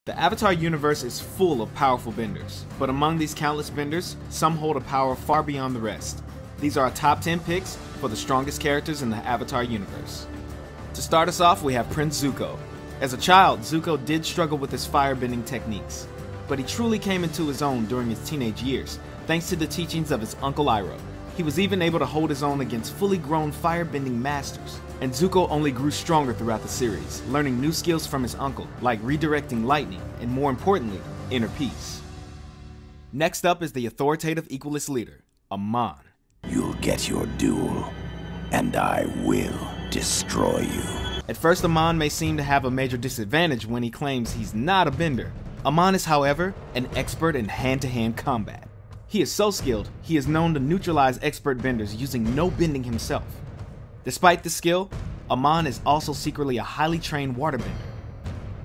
The Avatar universe is full of powerful benders, but among these countless benders, some hold a power far beyond the rest. These are our top 10 picks for the strongest characters in the Avatar universe. To start us off, we have Prince Zuko. As a child, Zuko did struggle with his firebending techniques, but he truly came into his own during his teenage years, thanks to the teachings of his uncle Iroh. He was even able to hold his own against fully grown firebending masters, and Zuko only grew stronger throughout the series, learning new skills from his uncle, like redirecting lightning, and more importantly, inner peace. Next up is the authoritative equalist leader, Amon. You'll get your duel, and I will destroy you. At first, Amon may seem to have a major disadvantage when he claims he's not a bender. Amon is, however, an expert in hand-to-hand combat. He is so skilled, he is known to neutralize expert benders using no bending himself. Despite this skill, Amon is also secretly a highly trained waterbender.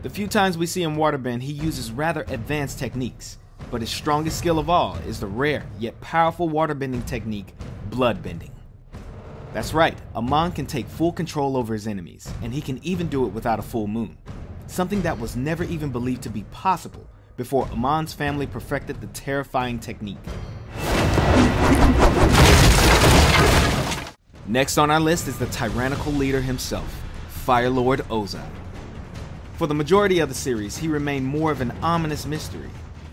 The few times we see him waterbend, he uses rather advanced techniques, but his strongest skill of all is the rare yet powerful waterbending technique, bloodbending. That's right, Amon can take full control over his enemies, and he can even do it without a full moon, something that was never even believed to be possible before Amon's family perfected the terrifying technique. Next on our list is the tyrannical leader himself, Fire Lord Ozai. For the majority of the series, he remained more of an ominous mystery,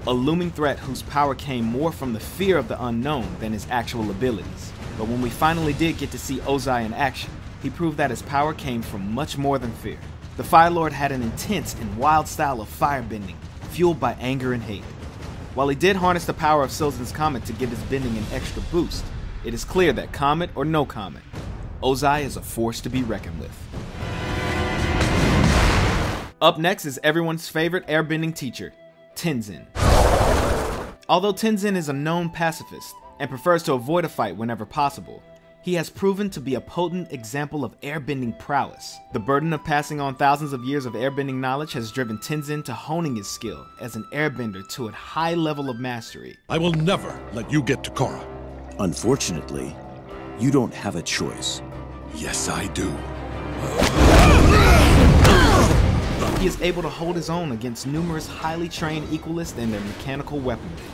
a looming threat whose power came more from the fear of the unknown than his actual abilities. But when we finally did get to see Ozai in action, he proved that his power came from much more than fear. The Fire Lord had an intense and wild style of firebending, fueled by anger and hate. While he did harness the power of Sozin's comet to give his bending an extra boost, it is clear that comet or no comet, Ozai is a force to be reckoned with. Up next is everyone's favorite airbending teacher, Tenzin. Although Tenzin is a known pacifist and prefers to avoid a fight whenever possible, he has proven to be a potent example of airbending prowess. The burden of passing on thousands of years of airbending knowledge has driven Tenzin to honing his skill as an airbender to a high level of mastery. I will never let you get to Korra. Unfortunately, you don't have a choice. Yes, I do. He is able to hold his own against numerous highly trained equalists and their mechanical weaponry.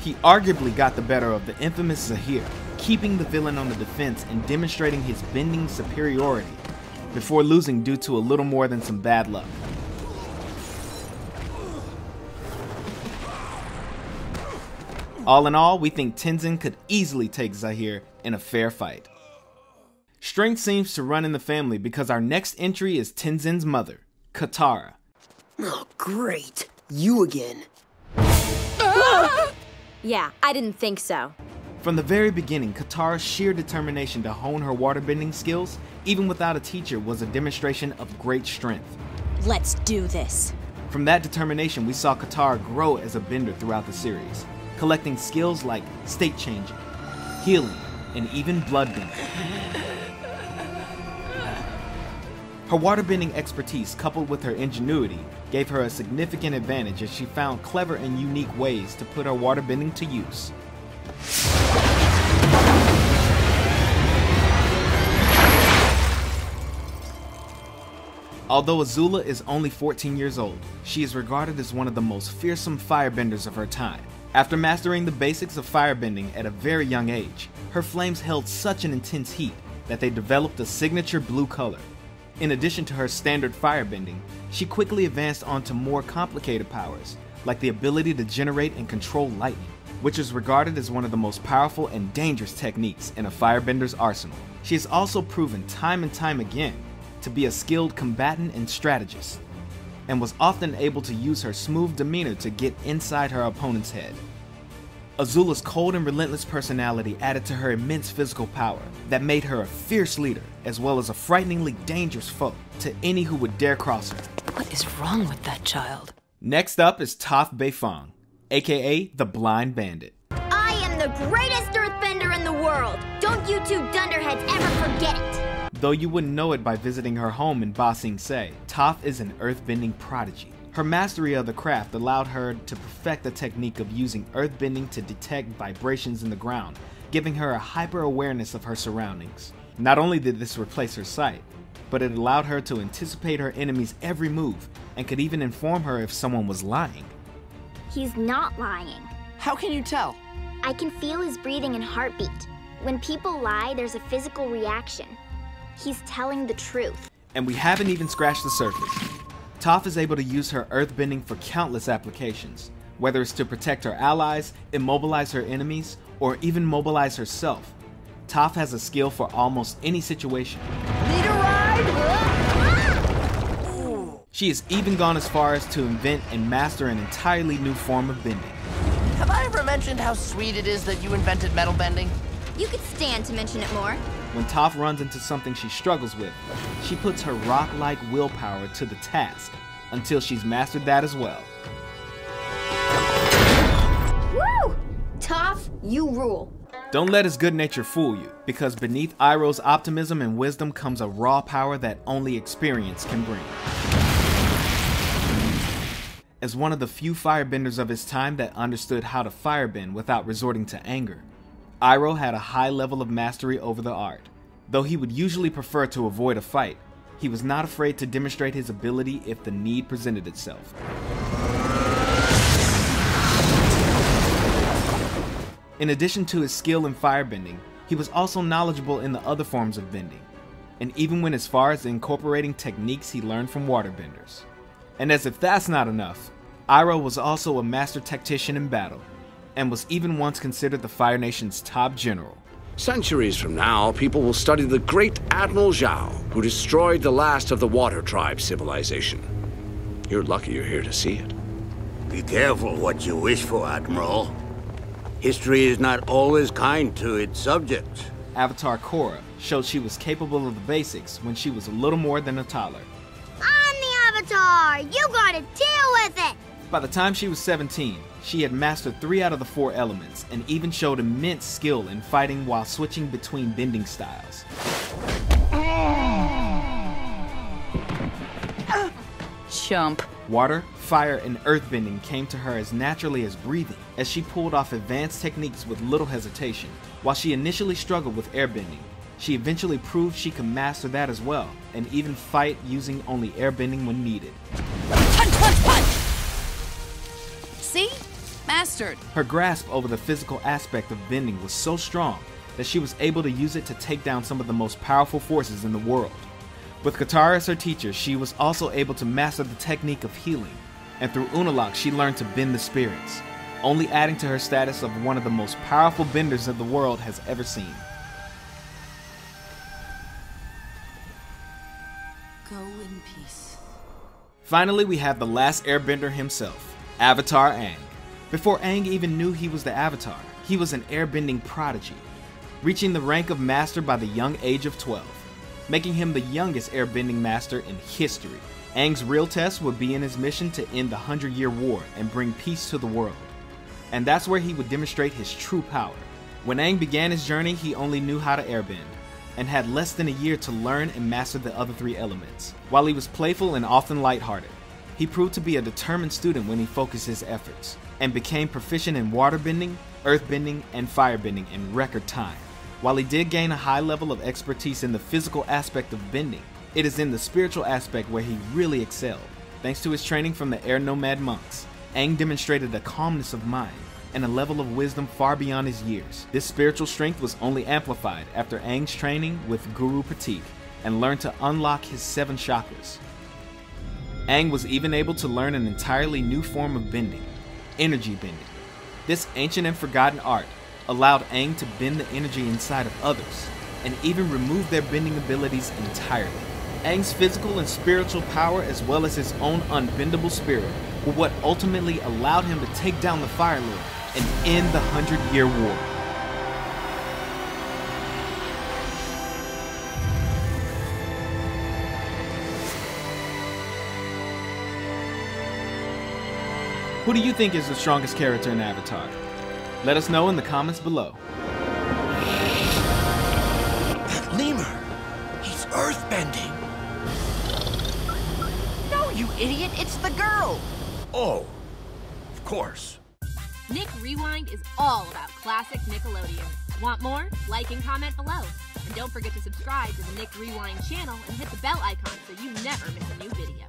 He arguably got the better of the infamous Zahir, keeping the villain on the defense and demonstrating his bending superiority, before losing due to a little more than some bad luck. All in all, we think Tenzin could easily take Zahir in a fair fight. Strength seems to run in the family because our next entry is Tenzin's mother, Katara. Oh, great. You again. Yeah, I didn't think so. From the very beginning, Katara's sheer determination to hone her waterbending skills, even without a teacher, was a demonstration of great strength. Let's do this. From that determination, we saw Katara grow as a bender throughout the series, collecting skills like state changing, healing, and even bloodbending. Her waterbending expertise, coupled with her ingenuity, gave her a significant advantage as she found clever and unique ways to put her waterbending to use. Although Azula is only 14 years old, she is regarded as one of the most fearsome firebenders of her time. After mastering the basics of firebending at a very young age, her flames held such an intense heat that they developed a signature blue color. In addition to her standard firebending, she quickly advanced onto more complicated powers, like the ability to generate and control lightning, which is regarded as one of the most powerful and dangerous techniques in a firebender's arsenal. She has also proven time and time again to be a skilled combatant and strategist, and was often able to use her smooth demeanor to get inside her opponent's head. Azula's cold and relentless personality added to her immense physical power that made her a fierce leader, as well as a frighteningly dangerous foe to any who would dare cross her. What is wrong with that child? Next up is Toph Beifong, aka the Blind Bandit. I am the greatest earthbender in the world! Don't you two dunderheads ever forget it! Though you wouldn't know it by visiting her home in Ba Sing Se, Toph is an earthbending prodigy. Her mastery of the craft allowed her to perfect the technique of using earthbending to detect vibrations in the ground, giving her a hyper-awareness of her surroundings. Not only did this replace her sight, but it allowed her to anticipate her enemy's every move and could even inform her if someone was lying. He's not lying. How can you tell? I can feel his breathing and heartbeat. When people lie, there's a physical reaction. He's telling the truth. And we haven't even scratched the surface. Toph is able to use her earthbending for countless applications, whether it's to protect her allies, immobilize her enemies, or even mobilize herself. Toph has a skill for almost any situation. Need a ride? She has even gone as far as to invent and master an entirely new form of bending. Have I ever mentioned how sweet it is that you invented metal bending? You could stand to mention it more. When Toph runs into something she struggles with, she puts her rock-like willpower to the task until she's mastered that as well. Woo! Toph, you rule. Don't let his good nature fool you, because beneath Iroh's optimism and wisdom comes a raw power that only experience can bring. As one of the few firebenders of his time that understood how to firebend without resorting to anger, Iroh had a high level of mastery over the art. Though he would usually prefer to avoid a fight, he was not afraid to demonstrate his ability if the need presented itself. In addition to his skill in firebending, he was also knowledgeable in the other forms of bending, and even went as far as incorporating techniques he learned from waterbenders. And as if that's not enough, Iroh was also a master tactician in battle, and was even once considered the Fire Nation's top general. Centuries from now, people will study the great Admiral Zhao, who destroyed the last of the Water Tribe civilization. You're lucky you're here to see it. Be careful what you wish for, Admiral. History is not always kind to its subjects. Avatar Korra showed she was capable of the basics when she was a little more than a toddler. I'm the Avatar! You gotta deal with it! By the time she was 17, she had mastered 3 out of the 4 elements and even showed immense skill in fighting while switching between bending styles. Chump. Water, fire, and earthbending came to her as naturally as breathing, as she pulled off advanced techniques with little hesitation. While she initially struggled with airbending, she eventually proved she could master that as well, and even fight using only airbending when needed. Punch, punch, punch! See? Mastered. Her grasp over the physical aspect of bending was so strong that she was able to use it to take down some of the most powerful forces in the world. With Katara as her teacher, she was also able to master the technique of healing, and through Unalaq she learned to bend the spirits, only adding to her status of one of the most powerful benders that the world has ever seen. Go in peace. Finally, we have the last airbender himself, Avatar Aang. Before Aang even knew he was the Avatar, he was an airbending prodigy, reaching the rank of master by the young age of 12, making him the youngest airbending master in history. Aang's real test would be in his mission to end the 100-Year War and bring peace to the world. And that's where he would demonstrate his true power. When Aang began his journey, he only knew how to airbend, and had less than a year to learn and master the other 3 elements. While he was playful and often lighthearted, he proved to be a determined student when he focused his efforts, and became proficient in waterbending, earthbending, and firebending in record time. While he did gain a high level of expertise in the physical aspect of bending, it is in the spiritual aspect where he really excelled. Thanks to his training from the Air Nomad monks, Aang demonstrated a calmness of mind and a level of wisdom far beyond his years. This spiritual strength was only amplified after Aang's training with Guru Pratik and learned to unlock his 7 chakras. Aang was even able to learn an entirely new form of bending, energy bending. This ancient and forgotten art allowed Aang to bend the energy inside of others, and even remove their bending abilities entirely. Aang's physical and spiritual power, as well as his own unbendable spirit, were what ultimately allowed him to take down the Fire Lord and end the 100-Year War. Who do you think is the strongest character in Avatar? Let us know in the comments below. That lemur! He's earthbending! No, you idiot, it's the girl! Oh, of course. Nick Rewind is all about classic Nickelodeon. Want more? Like and comment below. And don't forget to subscribe to the Nick Rewind channel and hit the bell icon so you never miss a new video.